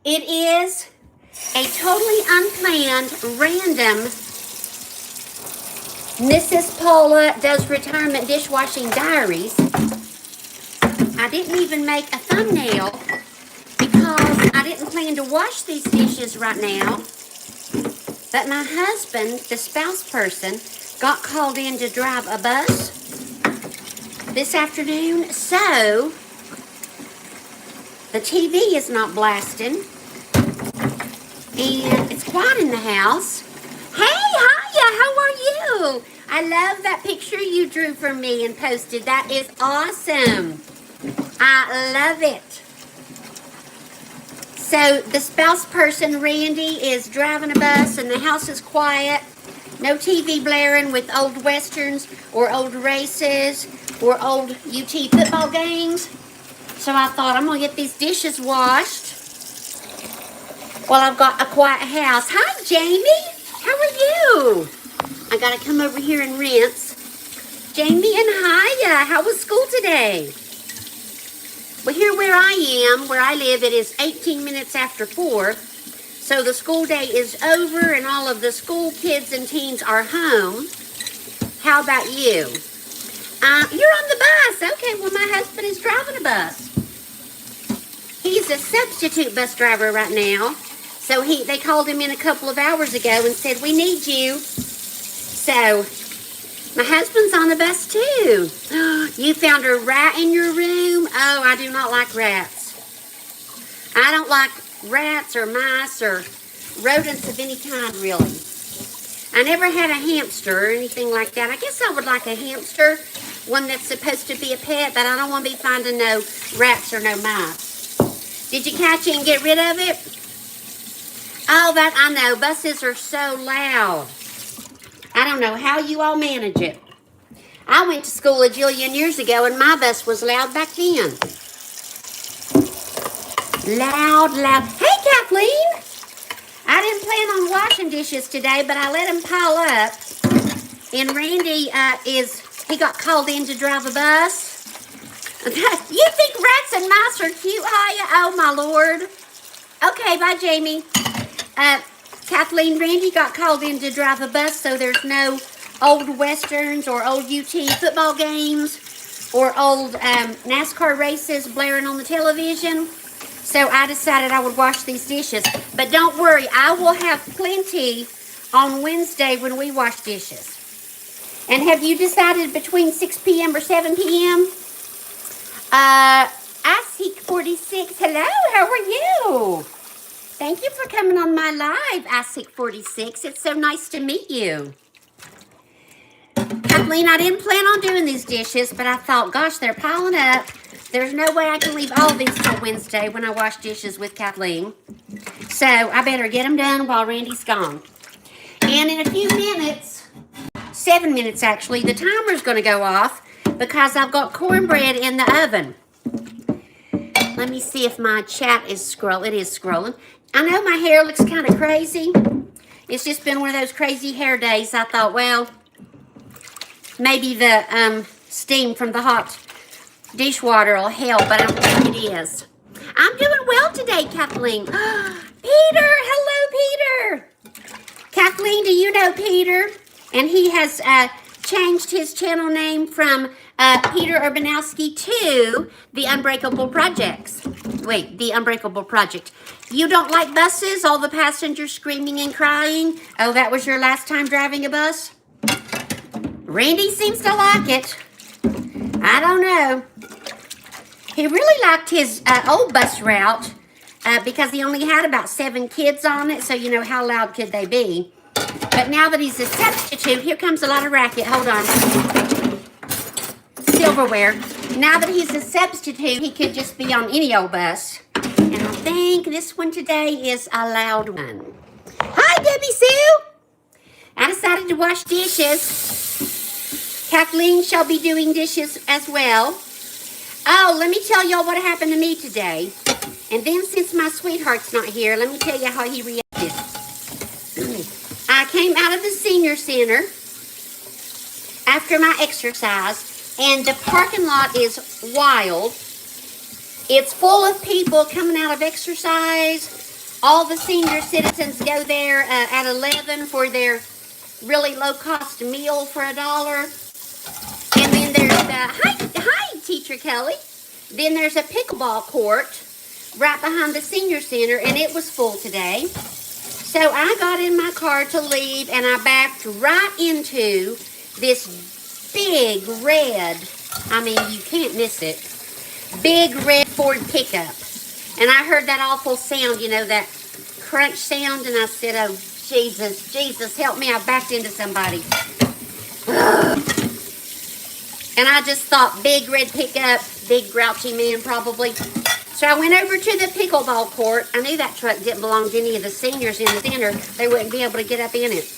It is a totally unplanned, random Mrs. Paula Does Retirement Dishwashing Diaries. I didn't even make a thumbnail because I didn't plan to wash these dishes right now. But my husband, the spouse person, got called in to drive a bus this afternoon, so the TV is not blasting, and it's quiet in the house. Hey, hiya, how are you? I love that picture you drew for me and posted. That is awesome. I love it. So the spouse person, Randy, is driving a bus and the house is quiet. No TV blaring with old westerns or old races or old UT football games. So I thought I'm going to get these dishes washed while I've got a quiet house. Hi, Jamie. How are you? I got to come over here and rinse. Jamie and Hiya, how was school today? Well, here where I live, it is 18 minutes after 4. So the school day is over and all of the school kids and teens are home. How about you? You're on the bus. Okay, well, my husband is driving a bus. He's a substitute bus driver right now. So they called him in a couple of hours ago and said, we need you. So my husband's on the bus too. You found a rat in your room? Oh, I do not like rats. I don't like rats or mice or rodents of any kind, really. I never had a hamster or anything like that. I guess I would like a hamster, one that's supposed to be a pet, but I don't want to be finding no rats or no mice. Did you catch it and get rid of it? Oh, that I know. Buses are so loud. I don't know how you all manage it. I went to school a jillion years ago, and my bus was loud back then. Loud, loud. Hey, Kathleen. I didn't plan on washing dishes today, but I let them pile up. And Randy he got called in to drive a bus. You think rats and mice are cute, Hiya? Oh, my Lord. Okay, bye, Jamie. Kathleen, Randy got called in to drive a bus, so there's no old westerns or old UT football games or old NASCAR races blaring on the television. So I decided I would wash these dishes. But don't worry, I will have plenty on Wednesday when we wash dishes. And have you decided between 6 p.m. or 7 p.m.? I seek 46. Hello, how are you? Thank you for coming on my live, I seek 46. It's so nice to meet you. Kathleen, I didn't plan on doing these dishes, but I thought, gosh, they're piling up. There's no way I can leave all these till Wednesday when I wash dishes with Kathleen. So I better get them done while Randy's gone. And in a few minutes, 7 minutes actually, the timer's going to go off because I've got cornbread in the oven. Let me see if my chat is scrolling. It is scrolling. I know my hair looks kind of crazy. It's just been one of those crazy hair days. I thought, well, maybe the steam from the hot dishwater will help, but I don't think it is. I'm doing well today, Kathleen. Peter, hello, Peter. Kathleen, do you know Peter? And he has changed his channel name from Peter Urbanowski to The Unbreakable Projects. Wait, The Unbreakable Project. You don't like buses? All the passengers screaming and crying? Oh, that was your last time driving a bus? Randy seems to like it. I don't know. He really liked his old bus route because he only had about 7 kids on it, so you know how loud could they be. But now that he's a substitute, here comes a lot of racket. Hold on. Silverware. Now that he's a substitute, he could just be on any old bus. And I think this one today is a loud one. Hi, Debbie Sue. I decided to wash dishes. Kathleen shall be doing dishes as well. Oh, let me tell y'all what happened to me today. And then since my sweetheart's not here, let me tell you how he reacted. I came out of the senior center after my exercise, and the parking lot is wild. It's full of people coming out of exercise, All the senior citizens go there at 11 for their really low-cost meal for $1. And then there's hi, Teacher Kelly. Then there's a pickleball court right behind the senior center, and it was full today. So I got in my car to leave, and I backed right into this big red, I mean, you can't miss it, big red Ford pickup. And I heard that awful sound, you know, that crunch sound, and I said, oh, Jesus, Jesus, help me. I backed into somebody. Ugh. And I just thought, big red pickup, big grouchy man probably. So I went over to the pickleball court. I knew that truck didn't belong to any of the seniors in the center. They wouldn't be able to get up in it.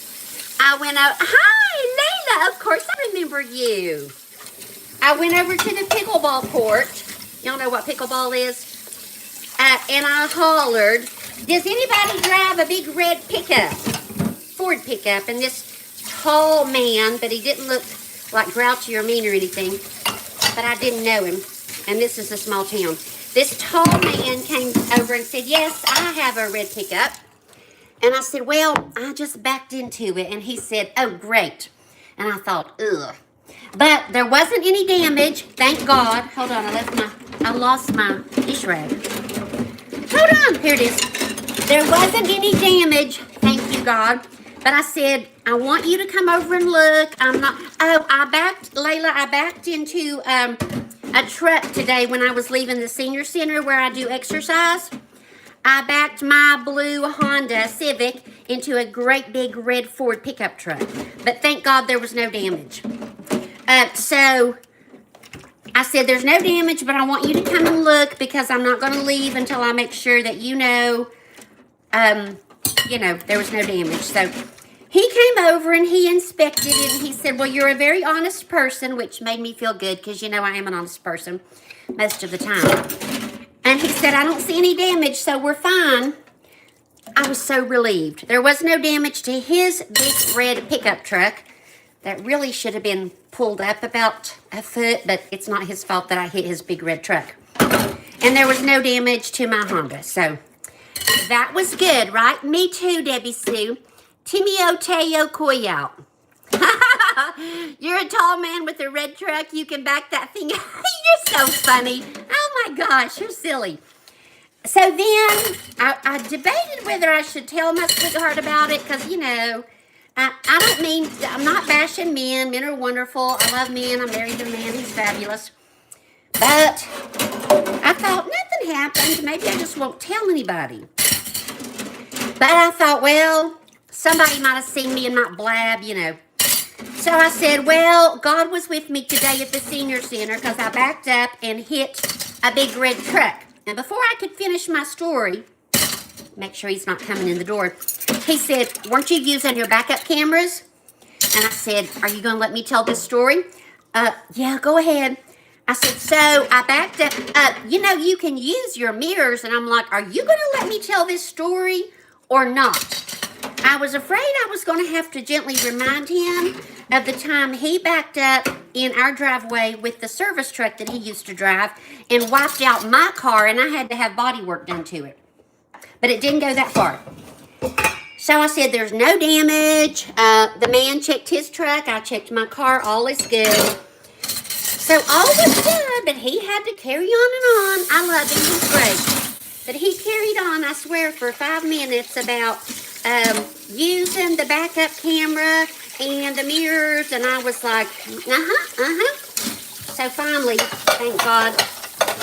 I went out, hi, Layla, of course I remember you. I went over to the pickleball court. Y'all know what pickleball is? And I hollered, does anybody drive a big red pickup? Ford pickup. And this tall man, but he didn't look like grouchy or mean or anything, but I didn't know him. And this is a small town. This tall man came over and said, yes, I have a red pickup. And I said, well, I just backed into it. And he said, oh, great. And I thought, ugh. But there wasn't any damage, thank God. Hold on, I lost my dish rag. Hold on, here it is. There wasn't any damage, thank you, God. But I said, I want you to come over and look. I backed into a truck today when I was leaving the senior center where I do exercise. I backed my blue Honda Civic into a great big red Ford pickup truck. But thank God there was no damage. So I said, there's no damage, but I want you to come and look because I'm not going to leave until I make sure that you know, there was no damage. So he came over and he inspected it and he said, well, you're a very honest person, which made me feel good because, I am an honest person most of the time. And he said, I don't see any damage, so we're fine. I was so relieved. There was no damage to his big red pickup truck that really should have been pulled up about a foot, but it's not his fault that I hit his big red truck. And there was no damage to my Honda, so that was good, right? Me too, Debbie Sue. Timio Teo Koyout. You're a tall man with a red truck. You can back that thing. You're so funny. Oh my gosh, you're silly. So then I debated whether I should tell my sweetheart about it because, I'm not bashing men. Men are wonderful. I love men. I'm married to a man. He's fabulous. But I thought nothing happened. Maybe I just won't tell anybody. But I thought, well, somebody might have seen me and not blab, So I said, well, God was with me today at the senior center because I backed up and hit a big red truck. And before I could finish my story, make sure he's not coming in the door, he said, weren't you using your backup cameras? And I said, are you going to let me tell this story? Yeah, go ahead. I said, so I backed up. You can use your mirrors. And I'm like, are you going to let me tell this story or not? I was afraid I was going to have to gently remind him of the time he backed up in our driveway with the service truck that he used to drive and wiped out my car, and I had to have body work done to it. But it didn't go that far. So I said, there's no damage. The man checked his truck. I checked my car. All is good. So all was good, but he had to carry on and on. I love him. He's great. But he carried on, I swear, for 5 minutes about using the backup camera and the mirrors. And I was like, So finally, thank God,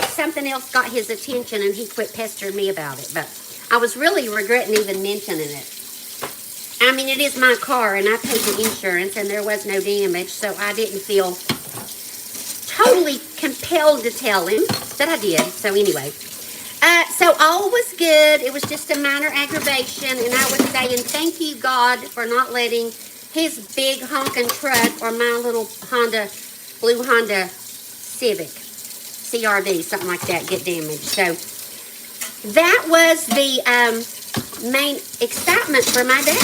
something else got his attention and he quit pestering me about it. But I was really regretting even mentioning it. I mean, it is my car, and I paid the insurance, and there was no damage, so I didn't feel totally compelled to tell him, but I did. So anyway, so all was good. It was just a minor aggravation, and I was saying thank you, God, for not letting his big honking truck or my little blue Honda Civic, CRV, something like that, get damaged. So that was the main excitement for my day.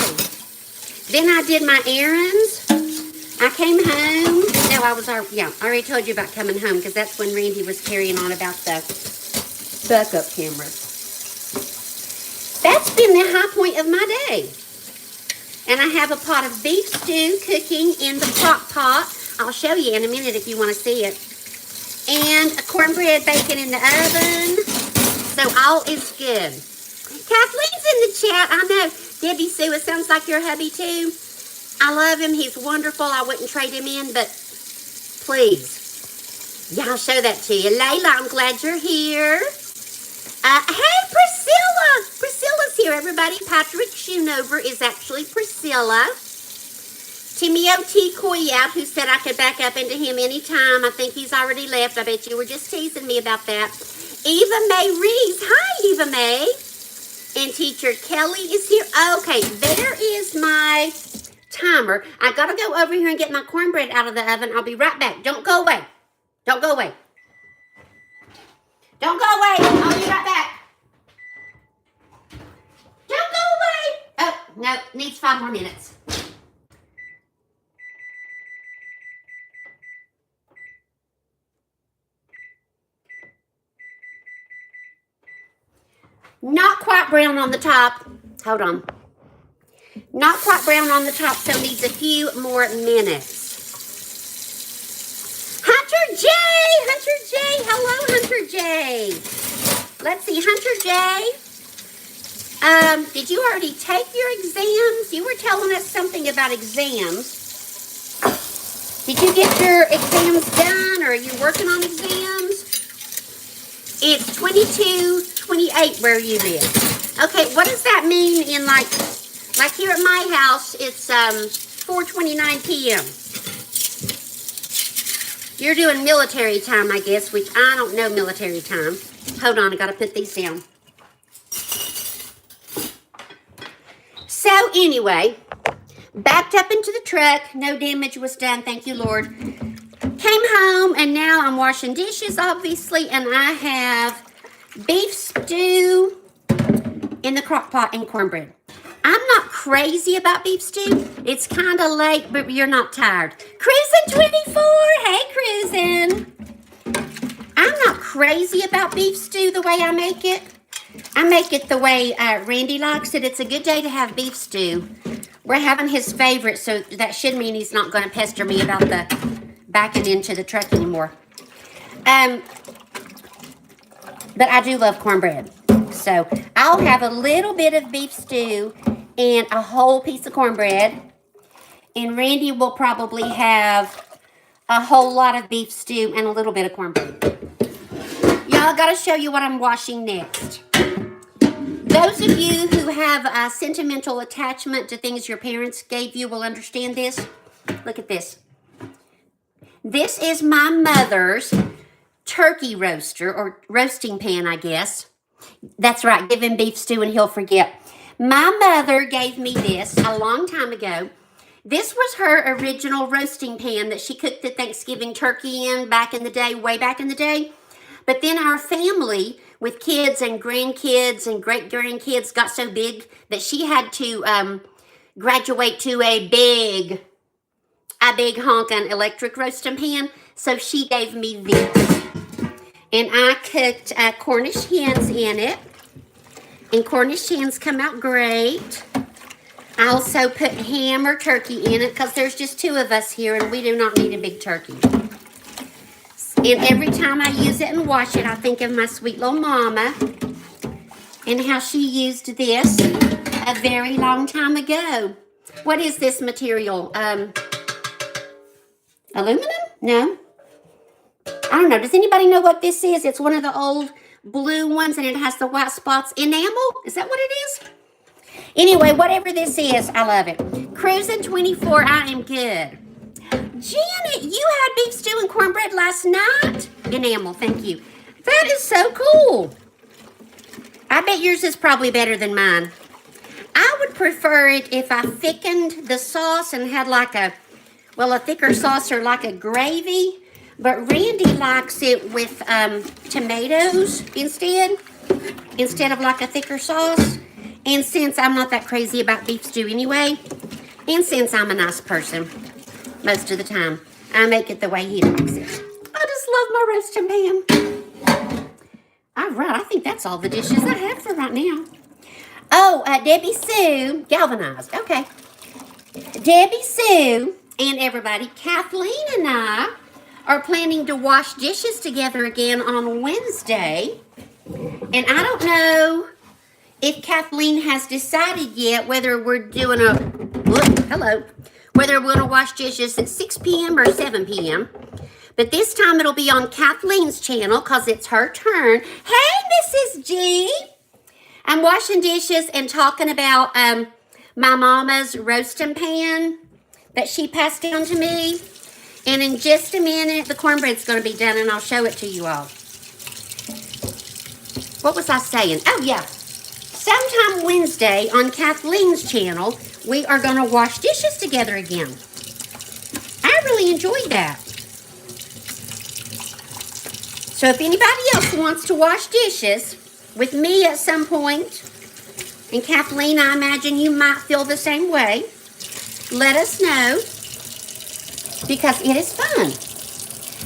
Then I did my errands. I came home. No, I already told you about coming home because that's when Randy was carrying on about the backup cameras. that's been the high point of my day. And I have a pot of beef stew cooking in the crock pot. I'll show you in a minute if you want to see it. And a cornbread bacon in the oven. So all is good. Kathleen's in the chat. I know. Debbie Sue, it sounds like your hubby too. I love him. He's wonderful. I wouldn't trade him in, but please. Yeah, I'll show that to you. Layla, I'm glad you're here. Hey, Priscilla. Priscilla's here, everybody. Patrick Schoonover is actually Priscilla. Timmy O.T. Koyout, who said I could back up into him anytime. I think he's already left. I bet you were just teasing me about that. Eva Mae Reeves. Hi, Eva Mae. And Teacher Kelly is here. Okay, there is my timer. I got to go over here and get my cornbread out of the oven. I'll be right back. Don't go away. Don't go away. Don't go away. I'll be right back. Don't go away. Oh, no. Needs 5 more minutes. Not quite brown on the top. Hold on. Not quite brown on the top, so needs a few more minutes. Hunter J! Hunter J! Hello, Hunter J! Let's see, Hunter J. Did you already take your exams? You were telling us something about exams. Did you get your exams done, or are you working on exams? It's 22:28 where you live. Okay, what does that mean in like here at my house, it's 4:29 p.m. You're doing military time, I guess, which I don't know military time. Hold on, I gotta put these down. So anyway, backed up into the truck. No damage was done, thank you, Lord. Came home, and now I'm washing dishes, obviously, and I have beef stew in the crock pot and cornbread. I'm not crazy about beef stew. It's kind of late, but you're not tired. Cruisin' 24, hey Cruisin'. I'm not crazy about beef stew the way I make it. I make it the way Randy likes it. It's a good day to have beef stew. We're having his favorite, so that should mean he's not going to pester me about the backing into the truck anymore. But I do love cornbread. So I'll have a little bit of beef stew and a whole piece of cornbread. And Randy will probably have a whole lot of beef stew and a little bit of cornbread. Y'all, got to show you what I'm washing next. Those of you who have a sentimental attachment to things your parents gave you will understand this. Look at this. This is my mother's turkey roaster, or roasting pan, I guess. That's right, give him beef stew and he'll forget. My mother gave me this a long time ago. This was her original roasting pan that she cooked the Thanksgiving turkey in back in the day, way back in the day. But then our family, with kids and grandkids and great-grandkids, got so big that she had to graduate to a big honkin' electric roasting pan. So she gave me this. And I cooked Cornish hens in it. And Cornish hens come out great. I also put ham or turkey in it because there's just 2 of us here and we do not need a big turkey. And every time I use it and wash it, I think of my sweet little mama and how she used this a very long time ago. What is this material? Aluminum? No. I don't know. Does anybody know what this is? It's one of the old blue ones and it has the white spots. Enamel? Is that what it is? Anyway, whatever this is, I love it. Cruisin' 24, I am good. Janet, you had beef stew and cornbread last night. Enamel, thank you. That is so cool. I bet yours is probably better than mine. I would prefer it if I thickened the sauce and had like a thicker sauce or like a gravy. But Randy likes it with tomatoes instead of like a thicker sauce. And since I'm not that crazy about beef stew anyway, and since I'm a nice person most of the time, I make it the way he likes it. I just love my roasting pan. All right, I think that's all the dishes I have for right now. Oh, Debbie Sue, galvanized. Okay. Debbie Sue and everybody, Kathleen and I are planning to wash dishes together again on Wednesday. And I don't know if Kathleen has decided yet whether we're doing whether we're going to wash dishes at 6 p.m. or 7 p.m. But this time it'll be on Kathleen's channel because it's her turn. Hey, Mrs. G. I'm washing dishes and talking about my mama's roasting pan that she passed down to me. And in just a minute, the cornbread's going to be done and I'll show it to you all. What was I saying? Oh, yeah. Sometime Wednesday on Kathleen's channel, we are going to wash dishes together again. I really enjoy that. So if anybody else wants to wash dishes with me at some point, and Kathleen, I imagine you might feel the same way, let us know, because it is fun.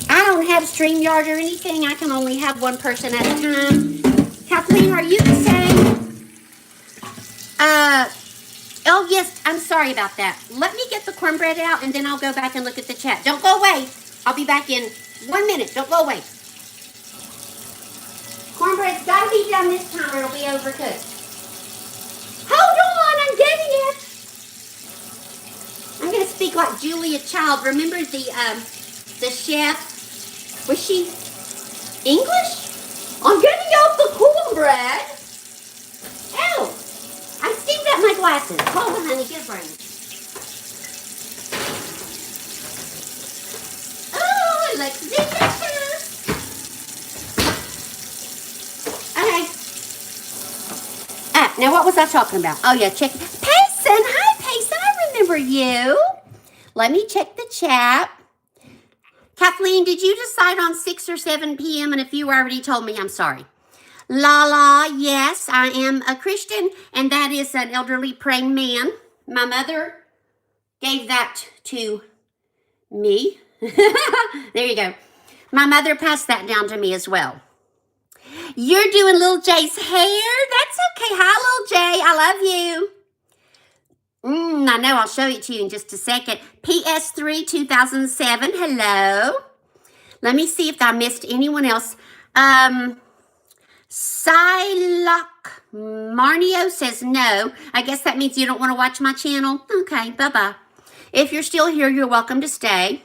I don't have StreamYard or anything. I can only have one person at a time. Kathleen, are you the same? Oh yes, I'm sorry about that. Let me get the cornbread out and then I'll go back and look at the chat. Don't go away. I'll be back in 1 minute. Don't go away. Cornbread's got to be done this time or it'll be overcooked. Hold on, I'm getting it. I'm going to speak like Julia Child. Remember the chef? Was she English? I'm getting out the cornbread. Oh, I steamed up my glasses. Hold on, honey, get a brain. Oh, it looks delicious. Okay. Now what was I talking about? Oh yeah, check. Payson, hi Payson, I remember you. Let me check the chat. Kathleen, did you decide on 6 or 7 p.m.? And if you already told me, I'm sorry. Lala, yes, I am a Christian, and that is an elderly praying man. My mother gave that to me. There you go. My mother passed that down to me as well. You're doing Little Jay's hair? That's okay. Hi, Little Jay. I love you. I know. I'll show it to you in just a second. PS3 2007. Hello. Let me see if I missed anyone else. Psylocke Marnio says no. I guess that means you don't want to watch my channel. Okay, bye-bye. If you're still here, you're welcome to stay.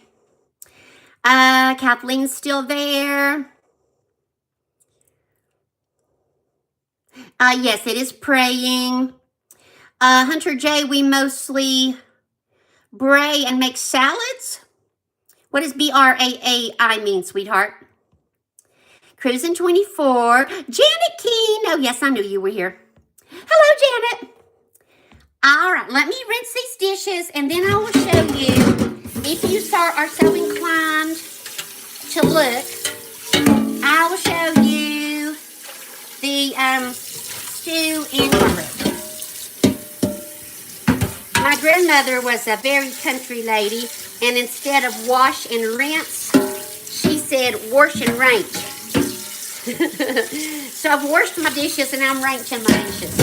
Kathleen's still there. Yes, it is praying. Hunter J, we mostly bray and make salads. What does B-R-A-A-I mean, sweetheart? Cruising 24. Janet Keene. Oh, yes, I knew you were here. Hello, Janet. All right, let me rinse these dishes, and then I will show you, if you are so inclined to look, I will show you the stew and cornbread. My grandmother was a very country lady, and instead of wash and rinse, she said wash and range. So I've washed my dishes and I'm ranching my dishes.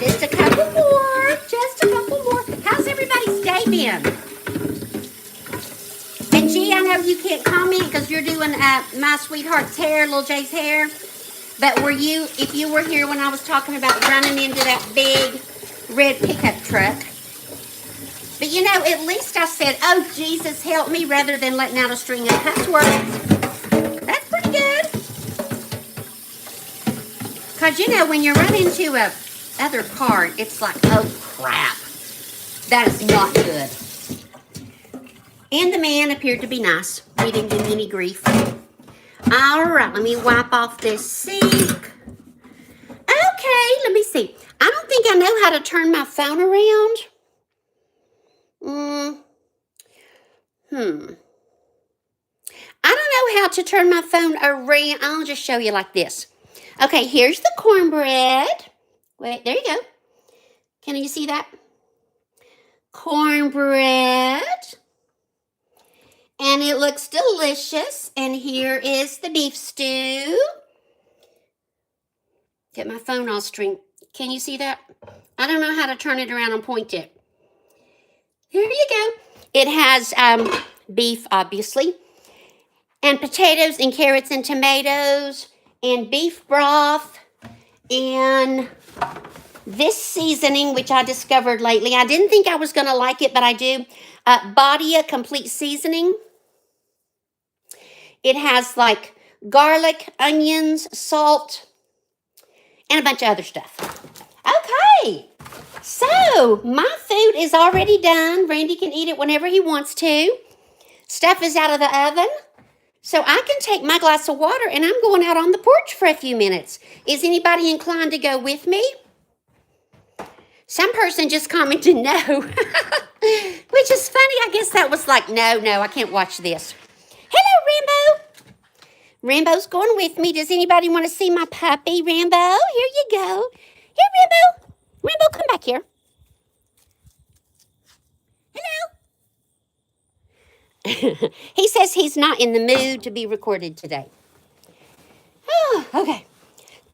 Just a couple more. Just a couple more. How's everybody's day been? And G, I know you can't comment because you're doing my sweetheart's hair, Little Jay's hair. But if you were here when I was talking about running into that big red pickup truck. But you know, at least I said, oh, Jesus, help me, rather than letting out a string of cuss words. That's pretty good. Because, you know, when you run into a other car, it's like, oh, crap. That is not good. And the man appeared to be nice. He didn't give me any grief. All right, let me wipe off this sink. Okay, let me see. I don't think I know how to turn my phone around. I don't know how to turn my phone around. I'll just show you like this. Okay, here's the cornbread. Wait, there you go. Can you see that? Cornbread. And it looks delicious. And here is the beef stew. Get my phone all string. Can you see that? I don't know how to turn it around and point it. Here you go. It has beef, obviously, and potatoes and carrots and tomatoes and beef broth and this seasoning, which I discovered lately. I didn't think I was going to like it, but I do. Badia Complete Seasoning. It has like garlic, onions, salt, and a bunch of other stuff. Okay, so my food is already done. Randy can eat it whenever he wants to. Stuff is out of the oven. So I can take my glass of water and I'm going out on the porch for a few minutes. Is anybody inclined to go with me? Some person just commented no, which is funny. I guess that was like, no, I can't watch this. Hello, Rambo. Rambo's going with me. Does anybody want to see my puppy, Rambo? Here you go. Here, Rambo. Rambo, come back here. Hello. He says he's not in the mood to be recorded today. Oh, okay.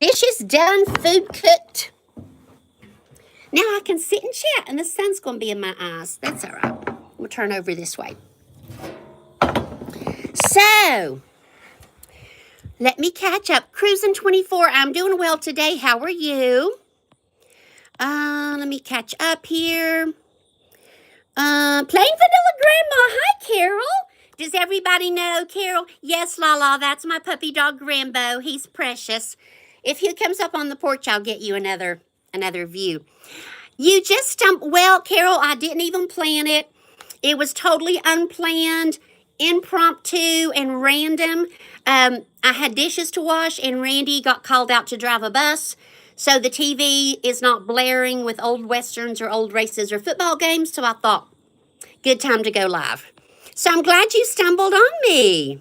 Dishes done, food cooked. Now I can sit and chat, and the sun's going to be in my eyes. That's all right. We'll turn over this way. So, let me catch up. Cruising 24. I'm doing well today. How are you? Let me catch up here. Plain Vanilla Grandma. Hi, Carol. Does everybody know Carol? Yes, Lala. That's my puppy dog, Rambo. He's precious. If he comes up on the porch, I'll get you another view. You just well, Carol, I didn't even plan it. It was totally unplanned, impromptu, and random. I had dishes to wash, and Randy got called out to drive a bus. So the TV is not blaring with old westerns or old races or football games. So I thought, good time to go live. So I'm glad you stumbled on me.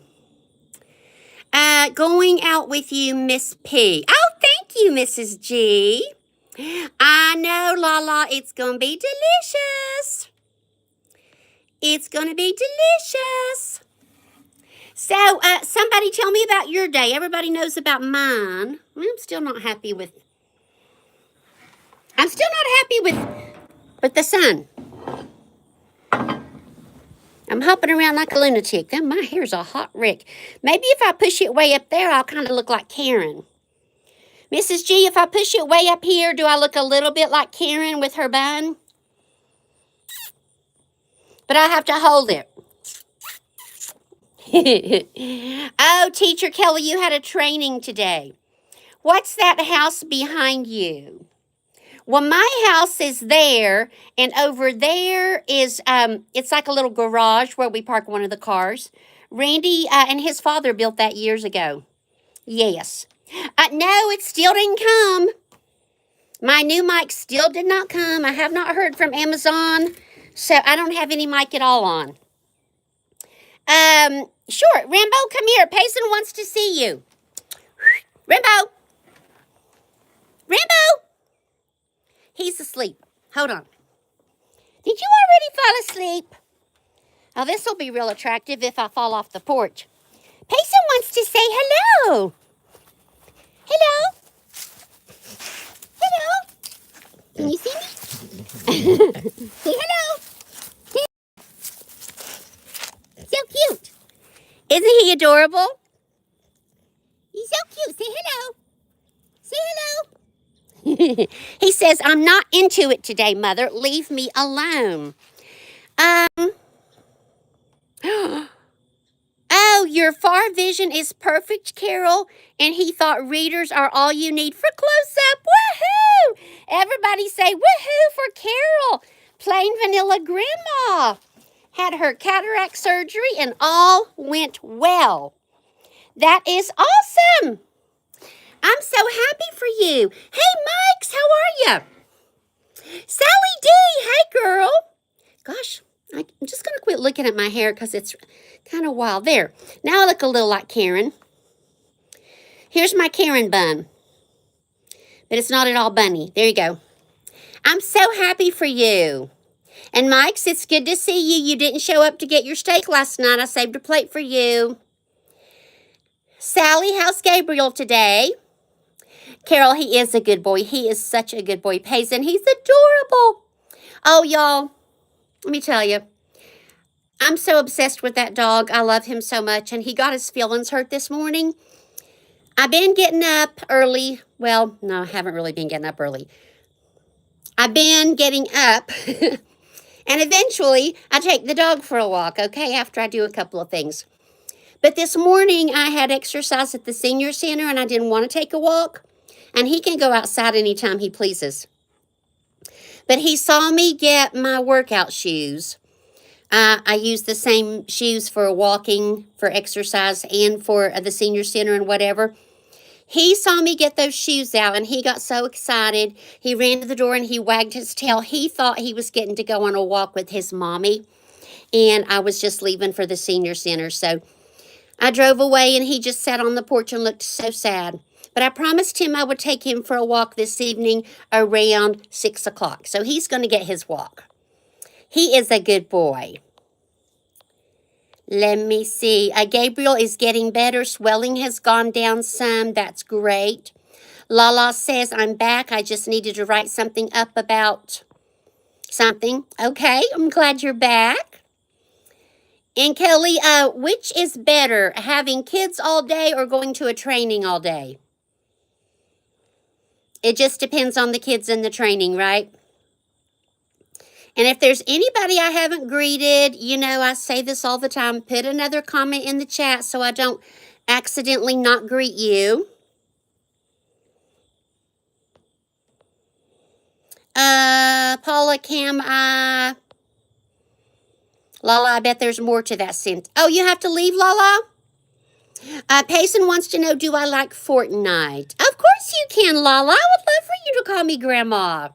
Going out with you, Miss P. Oh, thank you, Mrs. G. I know, Lala, it's going to be delicious. It's going to be delicious. So, somebody tell me about your day. Everybody knows about mine. I'm still not happy with the sun. I'm hopping around like a lunatic. Then my hair's a hot wreck. Maybe if I push it way up there, I'll kind of look like Karen. Mrs. G, if I push it way up here, do I look a little bit like Karen with her bun? But I have to hold it. Oh, Teacher Kelly, you had a training today. What's that house behind you? Well, my house is there, and over there is, it's like a little garage where we park one of the cars. Randy and his father built that years ago. Yes. No, it still didn't come. My new mic still did not come. I have not heard from Amazon, so I don't have any mic at all on. Sure. Rambo, come here. Payson wants to see you. Rambo. Rambo. He's asleep. Hold on. Did you already fall asleep? Oh, this will be real attractive if I fall off the porch. Payson wants to say hello. Hello. Hello. Can you see me? Say hello. So cute. Isn't he adorable? He's so cute. Say hello. Say hello. He says, I'm not into it today, Mother. Leave me alone. Oh, your far vision is perfect, Carol. And he thought readers are all you need for close-up. Woohoo! Everybody say woohoo for Carol. Plain Vanilla Grandma had her cataract surgery and all went well. That is awesome. I'm so happy for you. Hey, Mikes, how are you? Sally D, hey, girl. Gosh, I'm just going to quit looking at my hair because it's kind of wild. There. Now I look a little like Karen. Here's my Karen bun. But it's not at all bunny. There you go. I'm so happy for you. And Mike's, it's good to see you. You didn't show up to get your steak last night. I saved a plate for you. Sally, how's Gabriel today? Carol, he is a good boy. He is such a good boy. Payson, he's adorable. Oh, y'all, let me tell you. I'm so obsessed with that dog. I love him so much, and he got his feelings hurt this morning. I've been getting up early. Well, no, I haven't really been getting up early. I've been getting up, and eventually I take the dog for a walk, okay, after I do a couple of things. But this morning I had exercise at the senior center, and I didn't want to take a walk, and he can go outside anytime he pleases. But he saw me get my workout shoes. I use the same shoes for walking, for exercise, and for the senior center and whatever. He saw me get those shoes out, and he got so excited. He ran to the door, and he wagged his tail. He thought he was getting to go on a walk with his mommy, and I was just leaving for the senior center. So I drove away, and he just sat on the porch and looked so sad. But I promised him I would take him for a walk this evening around 6 o'clock. So he's going to get his walk. He is a good boy. Let me see. Gabriel is getting better. Swelling has gone down some. That's great. Lala says, I'm back. I just needed to write something up about something. Okay, I'm glad you're back. And Kelly, which is better, having kids all day or going to a training all day? It just depends on the kids and the training, right? And if there's anybody I haven't greeted, you know, I say this all the time, put another comment in the chat so I don't accidentally not greet you. Paula, Cam, Lala, I bet there's more to that sentence. Oh, you have to leave, Lala? Payson wants to know, do I like Fortnite? Of course you can, Lala. I would love for you to call me Grandma.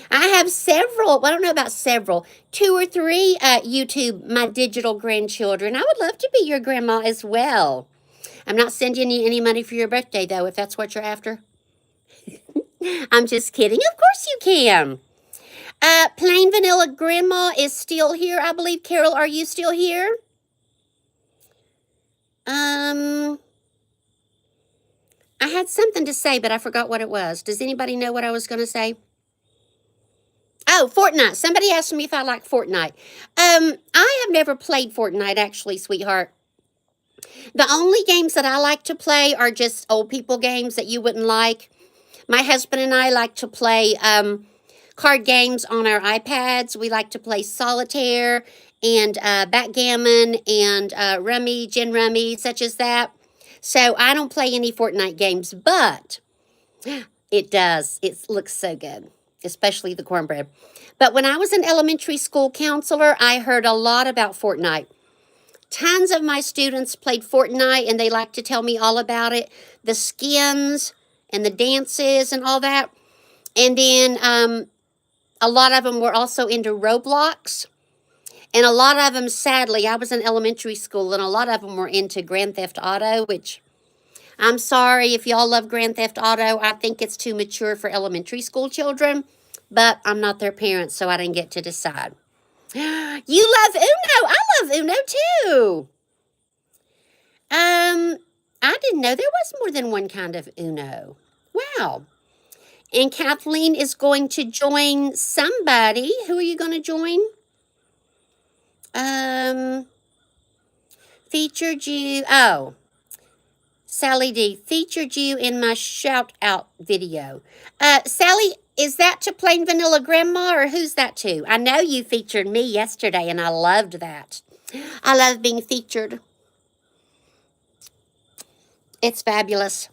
I have several, well, I don't know about several, 2 or 3 YouTube, my digital grandchildren. I would love to be your grandma as well. I'm not sending you any money for your birthday, though, if that's what you're after. I'm just kidding. Of course you can. Plain Vanilla Grandma is still here, I believe. Carol, are you still here? I had something to say, but I forgot what it was. Does anybody know what I was going to say? Oh, Fortnite. Somebody asked me if I like Fortnite. I have never played Fortnite, actually, sweetheart. The only games that I like to play are just old people games that you wouldn't like. My husband and I like to play card games on our iPads. We like to play solitaire and backgammon and rummy, gin rummy, such as that. So I don't play any Fortnite games, but it does. It looks so good, especially the cornbread. But when I was an elementary school counselor, I heard a lot about Fortnite. Tons of my students played Fortnite, and they like to tell me all about it. The skins and the dances and all that. And then a lot of them were also into Roblox. And a lot of them, sadly, I was in elementary school, and a lot of them were into Grand Theft Auto, which I'm sorry if y'all love Grand Theft Auto. I think it's too mature for elementary school children, but I'm not their parent, so I didn't get to decide. You love Uno. I love Uno, too. I didn't know there was more than one kind of Uno. Wow. And Kathleen is going to join somebody. Who are you going to join? Featured you. Oh, Sally D. Featured you in my shout out video. Sally, is that to Plain Vanilla Grandma, or who's that to? I know you featured me yesterday, and I loved that. I love being featured. It's fabulous.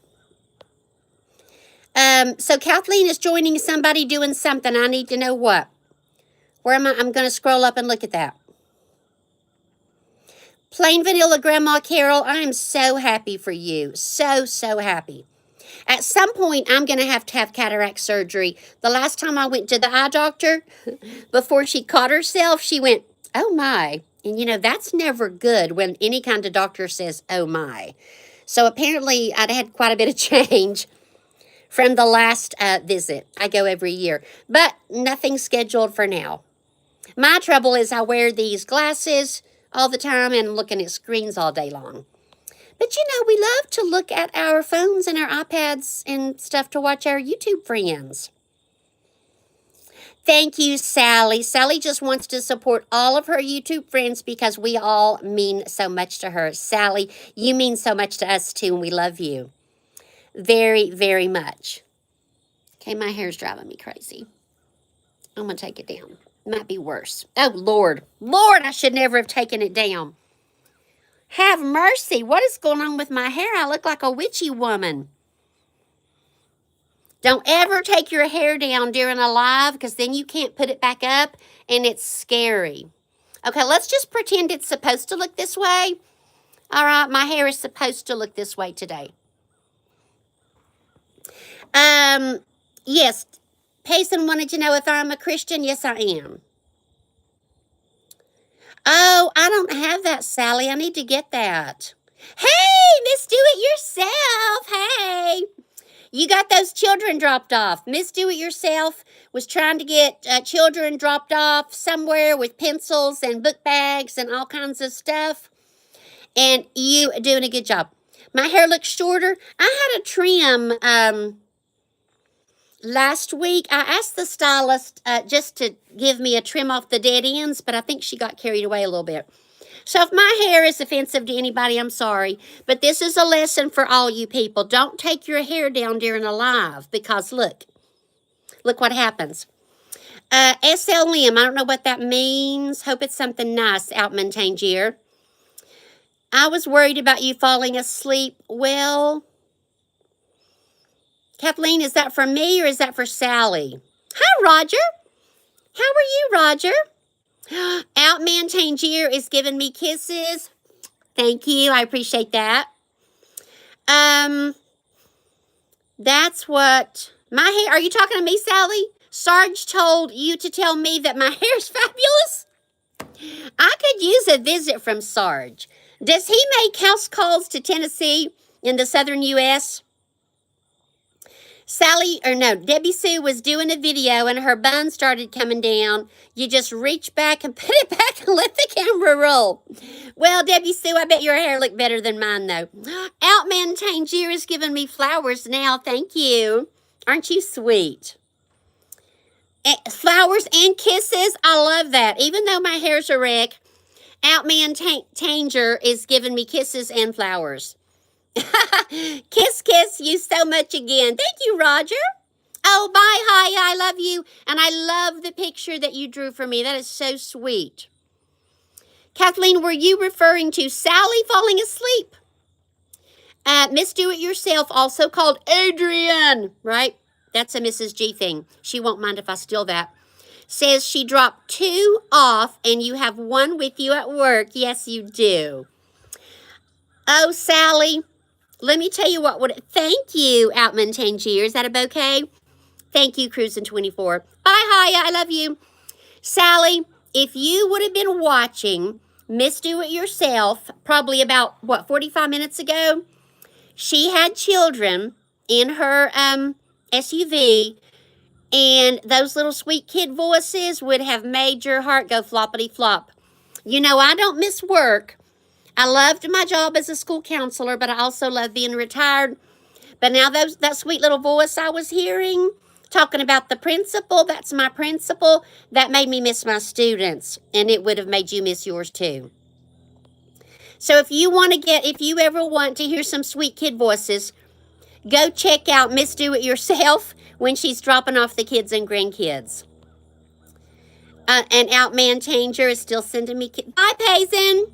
So Kathleen is joining somebody doing something. I need to know what. Where am I? I'm going to scroll up and look at that. Plain Vanilla Grandma Carol, I am so happy for you. So, so happy. At some point, I'm going to have cataract surgery. The last time I went to the eye doctor, before she caught herself, she went, oh my. And you know, that's never good when any kind of doctor says, oh my. So apparently, I'd had quite a bit of change from the last visit. I go every year, but nothing scheduled for now. My trouble is I wear these glasses all the time and looking at screens all day long. But you know, we love to look at our phones and our iPads and stuff to watch our YouTube friends. Thank you, Sally. Sally just wants to support all of her YouTube friends because we all mean so much to her. Sally, you mean so much to us too, and we love you very, very much. Okay, my hair's driving me crazy. I'm going to take it down. Might be worse. Oh, Lord. Lord, I should never have taken it down. Have mercy. What is going on with my hair? I look like a witchy woman. Don't ever take your hair down during a live because then you can't put it back up and it's scary. Okay, let's just pretend it's supposed to look this way. All right, my hair is supposed to look this way today. Yes, Payson wanted to know if I'm a Christian. Yes, I am. Oh, I don't have that, Sally. I need to get that. Hey, Miss Do It Yourself. Hey. You got those children dropped off. Miss Do It Yourself was trying to get children dropped off somewhere with pencils and book bags and all kinds of stuff. And you are doing a good job. My hair looks shorter. I had a trim last week. I asked the stylist just to give me a trim off the dead ends, but I think she got carried away a little bit. So if my hair is offensive to anybody, I'm sorry. But this is a lesson for all you people. Don't take your hair down during a live because look what happens. SLM, I don't know what that means. Hope it's something nice, Outman Tangier. I was worried about you falling asleep. Well, Kathleen, is that for me or is that for Sally? Hi, Roger. How are you, Roger? Outman Tangier is giving me kisses. Thank you. I appreciate that. That's what my hair. Are you talking to me, Sally? Sarge told you to tell me that my hair's fabulous. I could use a visit from Sarge. Does he make house calls to Tennessee in the southern U.S.? Debbie Sue was doing a video and her bun started coming down. You just reach back and put it back and let the camera roll. Well, Debbie Sue, I bet your hair looked better than mine, though. Outman Tangier is giving me flowers now. Thank you. Aren't you sweet? Flowers and kisses. I love that. Even though my hair's a wreck, Outman Tangier is giving me kisses and flowers. Kiss you so much again. Thank you, Roger. Oh, bye, hi, I love you. And I love the picture that you drew for me. That is so sweet. Kathleen, were you referring to Sally falling asleep? Miss Do It Yourself, also called Adrian, right? That's a Mrs. G thing. She won't mind if I steal that. Says she dropped 2 off and you have 1 with you at work. Yes, you do. Oh, Sally. Let me tell you what would... Thank you, Outman Tangier. Is that a bouquet? Thank you, Cruisin24. Bye, Hiya. I love you. Sally, if you would have been watching Miss Do It Yourself probably about, 45 minutes ago, she had children in her SUV, and those little sweet kid voices would have made your heart go floppity flop. You know, I don't miss work. I loved my job as a school counselor, but I also love being retired. But now that sweet little voice I was hearing, talking about the principal, that's my principal, that made me miss my students. And it would have made you miss yours too. So if you ever want to hear some sweet kid voices, go check out Miss Do It Yourself when she's dropping off the kids and grandkids. And Outman Tangier is still sending me kids. Bye, Payson.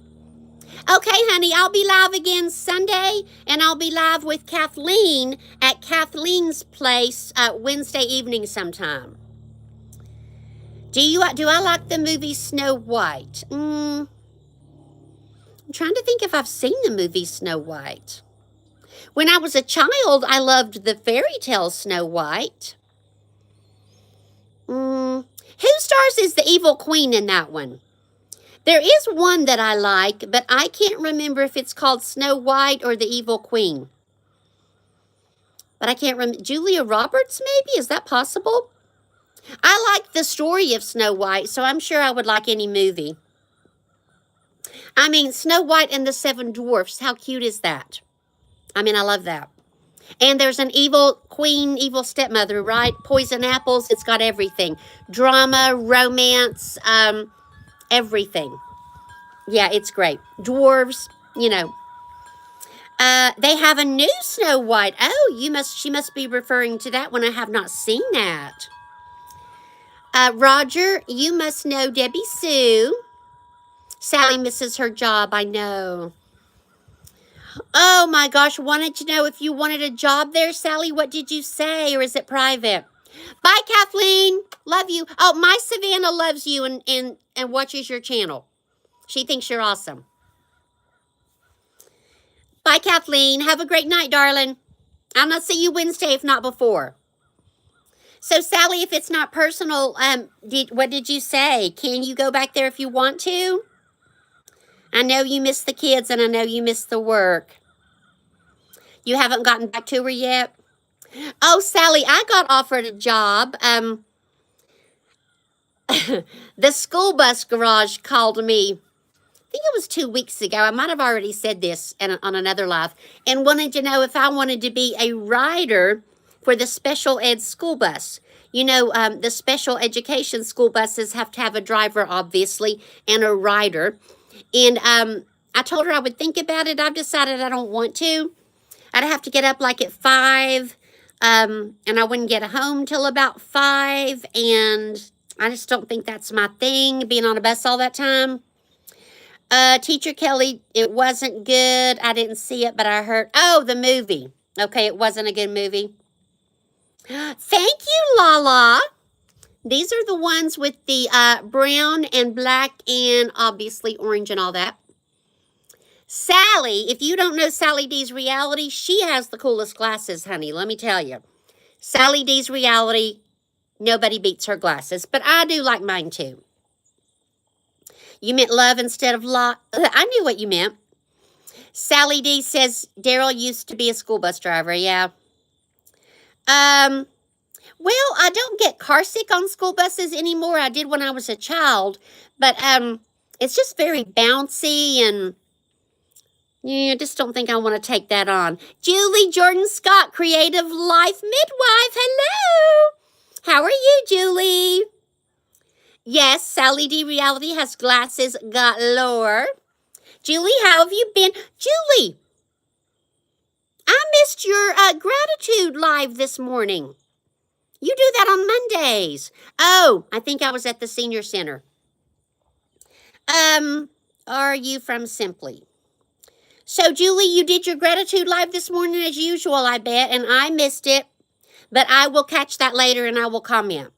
Okay, honey, I'll be live again Sunday, and I'll be live with Kathleen at Kathleen's place Wednesday evening sometime. Do I like the movie Snow White? I'm trying to think if I've seen the movie Snow White. When I was a child, I loved the fairy tale Snow White. Who stars as the evil queen in that one? There is one that I like, but I can't remember if it's called Snow White or the Evil Queen. But I can't remember. Julia Roberts, maybe? Is that possible? I like the story of Snow White, so I'm sure I would like any movie. I mean, Snow White and the Seven Dwarfs. How cute is that? I mean, I love that. And there's an evil queen, evil stepmother, right? Poison apples. It's got everything. Drama, romance, everything. Yeah, it's great. Dwarves, you know. They have a new Snow White. Oh, she must be referring to that one. I have not seen that. Roger, you must know Debbie Sue. Sally misses her job, I know. Oh my gosh, wanted to know if you wanted a job there, Sally. What did you say, or is it private? Bye, Kathleen. Love you. Oh, my Savannah loves you and watches your channel. She thinks you're awesome. Bye, Kathleen. Have a great night, darling. I'll not see you Wednesday, if not before. So, Sally, if it's not personal, what did you say? Can you go back there if you want to? I know you miss the kids, and I know you miss the work. You haven't gotten back to her yet? Oh, Sally, I got offered a job. The school bus garage called me. I think it was 2 weeks ago. I might have already said this on another live, and wanted to know if I wanted to be a rider for the special ed school bus. You know, the special education school buses have to have a driver, obviously, and a rider. And I told her I would think about it. I've decided I don't want to. I'd have to get up like at 5, and I wouldn't get home till about 5, and I just don't think that's my thing, being on a bus all that time. Teacher Kelly, it wasn't good. I didn't see it, but I heard. Oh, the movie. Okay, it wasn't a good movie. Thank you, Lala. These are the ones with the brown and black and obviously orange and all that. Sally, if you don't know Sally D's Reality, she has the coolest glasses, honey. Let me tell you. Sally D's Reality, nobody beats her glasses, but I do like mine too. You meant love instead of law. I knew what you meant. Sally D says Daryl used to be a school bus driver. Yeah. Well, I don't get car sick on school buses anymore. I did when I was a child, but it's just very bouncy, and yeah, I just don't think I want to take that on. Julie Jordan Scott, Creative Life Midwife. Hello. How are you, Julie? Yes, Sally D Reality has glasses galore. Julie, how have you been? Julie, I missed your gratitude live this morning. You do that on Mondays. Oh, I think I was at the senior center. Are you from Simply? So, Julie, you did your gratitude live this morning as usual, I bet, and I missed it. But I will catch that later and I will comment.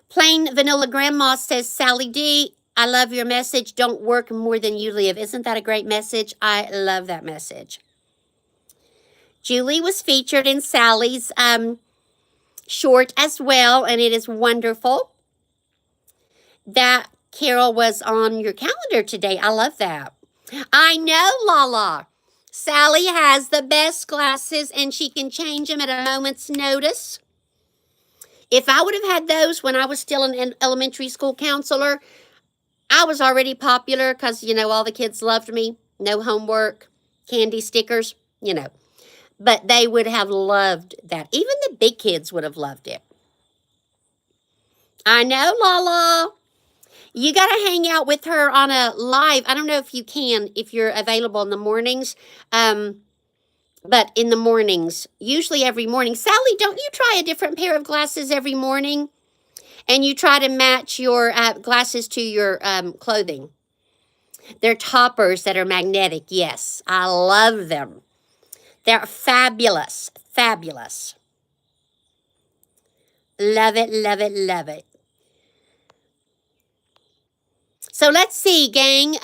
Plain Vanilla Grandma says, Sally D, I love your message. Don't work more than you live. Isn't that a great message? I love that message. Julie was featured in Sally's short as well, and it is wonderful that Carol was on your calendar today. I love that. I know, Lala. Sally has the best glasses, and she can change them at a moment's notice. If I would have had those when I was still an elementary school counselor, I was already popular because, you know, all the kids loved me. No homework, candy stickers, you know. But they would have loved that. Even the big kids would have loved it. I know, Lala. You got to hang out with her on a live. I don't know if you can, if you're available in the mornings. But in the mornings, usually every morning. Sally, don't you try a different pair of glasses every morning? And you try to match your glasses to your clothing. They're toppers that are magnetic. Yes, I love them. They're fabulous. Fabulous. Love it, love it, love it. So let's see, gang.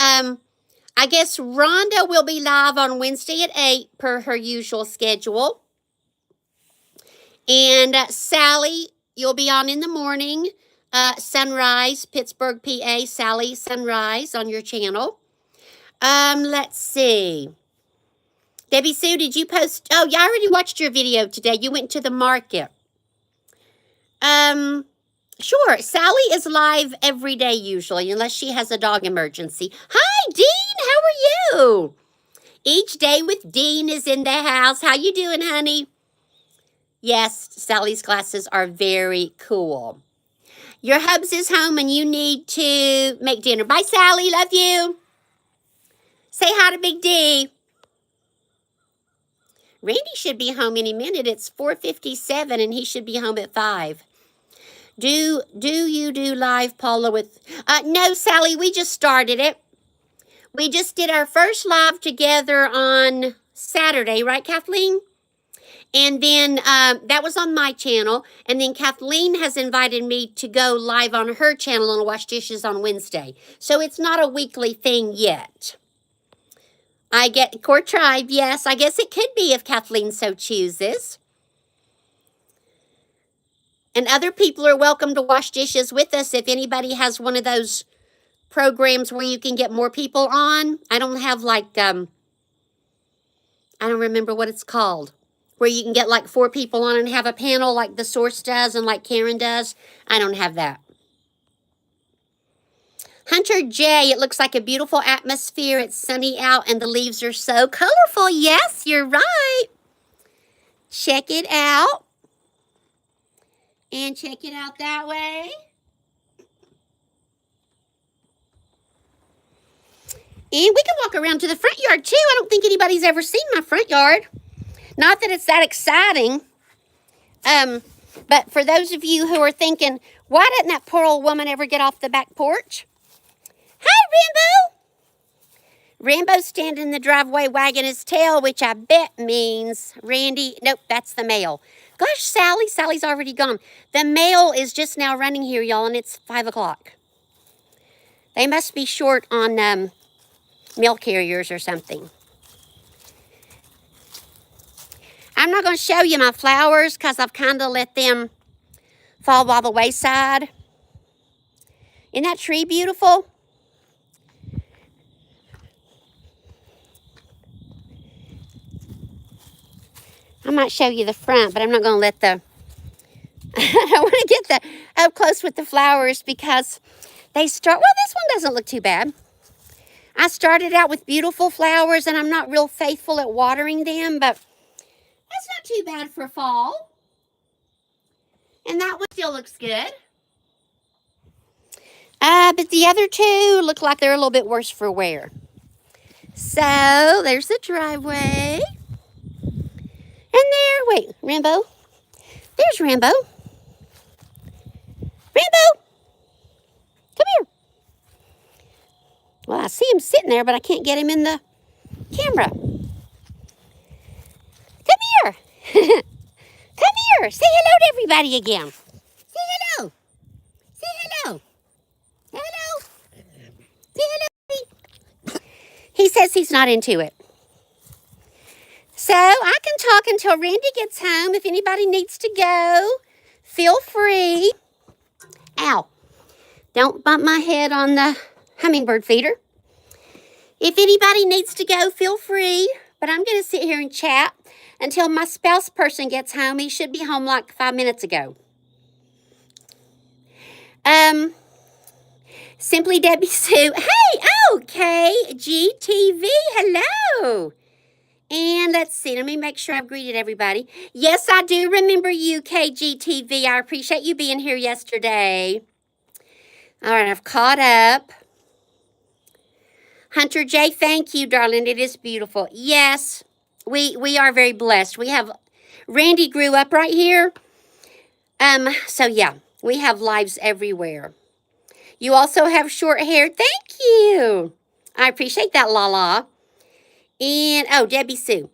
I guess Rhonda will be live on Wednesday at 8 per her usual schedule. And Sally, you'll be on in the morning. Sunrise, Pittsburgh, PA, Sally Sunrise on your channel. Let's see. Debbie Sue, did you post? Oh, yeah, I already watched your video today. You went to the market. Sure. Sally is live every day usually, unless she has a dog emergency. Hi, Dean. How are you? Each day with Dean is in the house. How you doing, honey? Yes, Sally's glasses are very cool. Your hubs is home and you need to make dinner. Bye, Sally. Love you. Say hi to Big D. Randy should be home any minute. It's 4:57 and he should be home at 5. Do you do live, Paula, with... no, Sally, we just started it. We just did our first live together on Saturday, right, Kathleen? And then that was on my channel. And then Kathleen has invited me to go live on her channel and wash dishes on Wednesday. So it's not a weekly thing yet. I get Core Tribe, yes. I guess it could be if Kathleen so chooses. And other people are welcome to wash dishes with us if anybody has one of those programs where you can get more people on. I don't have like, I don't remember what it's called, where you can get like 4 people on and have a panel like The Source does and like Karen does. I don't have that. Hunter J, it looks like a beautiful atmosphere. It's sunny out and the leaves are so colorful. Yes, you're right. Check it out. And check it out that way. And we can walk around to the front yard too. I don't think anybody's ever seen my front yard. Not that it's that exciting. But for those of you who are thinking, why didn't that poor old woman ever get off the back porch? Hi, Rambo. Rambo's standing in the driveway wagging his tail, which I bet means Randy. Nope, that's the mail. Gosh, Sally's already gone. The mail is just now running here, y'all, and it's 5 o'clock. They must be short on mail carriers or something. I'm not going to show you my flowers because I've kind of let them fall by the wayside. Isn't that tree beautiful? I might show you the front, but I'm not going to let the... I don't want to get the up close with the flowers because they start... Well, this one doesn't look too bad. I started out with beautiful flowers, and I'm not real faithful at watering them, but that's not too bad for fall. And that one still looks good. But the other two look like they're a little bit worse for wear. So, there's the driveway. And there, wait, Rambo. There's Rambo. Rambo! Come here. Well, I see him sitting there, but I can't get him in the camera. Come here. Come here. Say hello to everybody again. Say hello. Say hello. Hello. Say hello. He says he's not into it. So I can talk until Randy gets home. If anybody needs to go, feel free. Ow. Don't bump my head on the hummingbird feeder. If anybody needs to go, feel free. But I'm going to sit here and chat until my spouse person gets home. He should be home like 5 minutes ago. Simply Debbie Sue. Hey, okay. GTV, hello. And let's see, let me make sure I've greeted everybody. Yes, I do remember you, KGTV. I appreciate you being here yesterday. All right, I've caught up. Hunter J, thank you, darling. It is beautiful. Yes, we are very blessed. We have, Randy grew up right here. So yeah, we have lives everywhere. You also have short hair. Thank you. I appreciate that, Lala. And, oh, Debbie Sue.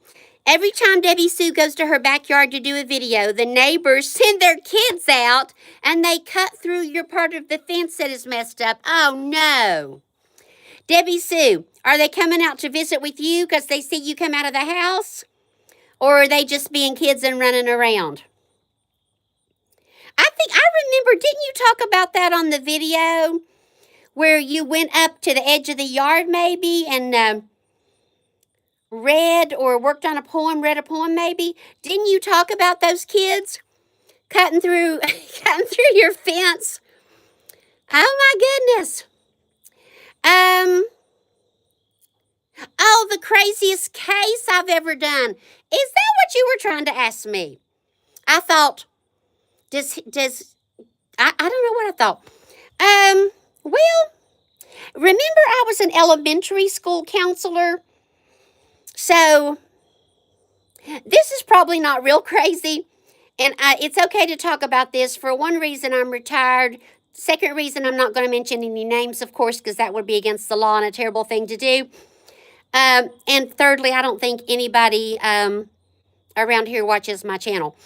Every time Debbie Sue goes to her backyard to do a video, the neighbors send their kids out and they cut through your part of the fence that is messed up. Oh, no. Debbie Sue, are they coming out to visit with you because they see you come out of the house? Or are they just being kids and running around? I remember, didn't you talk about that on the video where you went up to the edge of the yard maybe and read or worked on a poem, read a poem maybe? Didn't you talk about those kids cutting through cutting through your fence. Oh my goodness. Oh, the craziest case I've ever done. Is that what you were trying to ask me? I thought, I don't know what I thought. Well, remember I was an elementary school counselor? So, this is probably not real crazy. And it's okay to talk about this. For one reason, I'm retired. Second reason, I'm not going to mention any names, of course, because that would be against the law and a terrible thing to do. And thirdly, I don't think anybody around here watches my channel.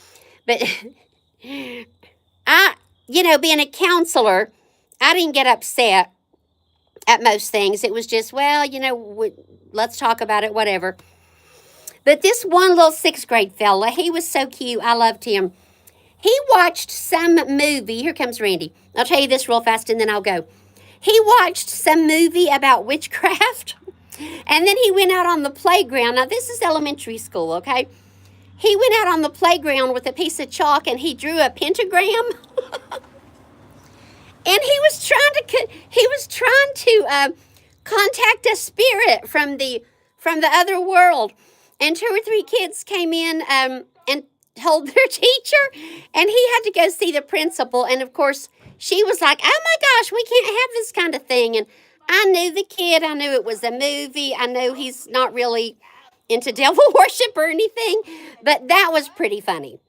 But being a counselor, I didn't get upset at most things. It was just, well, let's talk about it, whatever. But this one little 6th grade fella, he was so cute. I loved him. He watched some movie. Here comes Randy. I'll tell you this real fast and then I'll go. He watched some movie about witchcraft. And then he went out on the playground. Now, this is elementary school, okay? He went out on the playground with a piece of chalk and he drew a pentagram. And he was trying to contact a spirit from the other world. And 2 or 3 kids came in and told their teacher, and he had to go see the principal. And of course, she was like, "Oh my gosh, we can't have this kind of thing." And I knew the kid. I knew it was a movie. I know he's not really into devil worship or anything, but that was pretty funny.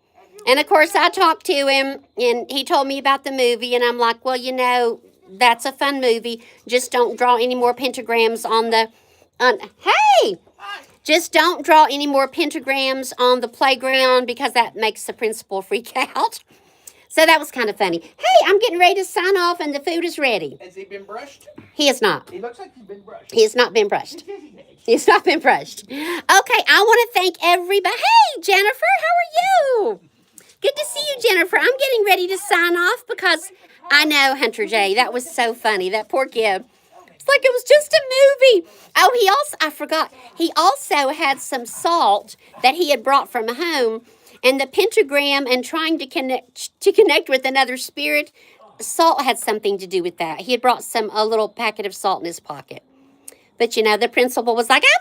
And of course, I talked to him, and he told me about the movie, and I'm like, well, that's a fun movie. Just don't draw any more pentagrams on the... hey! Just don't draw any more pentagrams on the playground because that makes the principal freak out. So that was kind of funny. Hey, I'm getting ready to sign off, and the food is ready. Has he been brushed? He has not. He looks like he's been brushed. He has not been brushed. He's not been brushed. Okay, I want to thank everybody. Hey, Jennifer, how are you? Good to see you, Jennifer. I'm getting ready to sign off because I know, Hunter J, that was so funny. That poor kid. It's like it was just a movie. Oh, I forgot. He also had some salt that he had brought from home, and the pentagram and trying to connect with another spirit, salt had something to do with that. He had brought a little packet of salt in his pocket. But, the principal was like, oh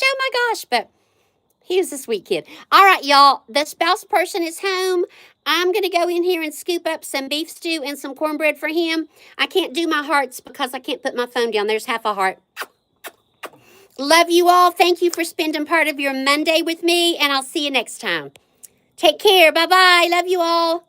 my gosh. But he was a sweet kid. All right, y'all. The spouse person is home. I'm going to go in here and scoop up some beef stew and some cornbread for him. I can't do my hearts because I can't put my phone down. There's half a heart. Love you all. Thank you for spending part of your Monday with me, and I'll see you next time. Take care. Bye-bye. Love you all.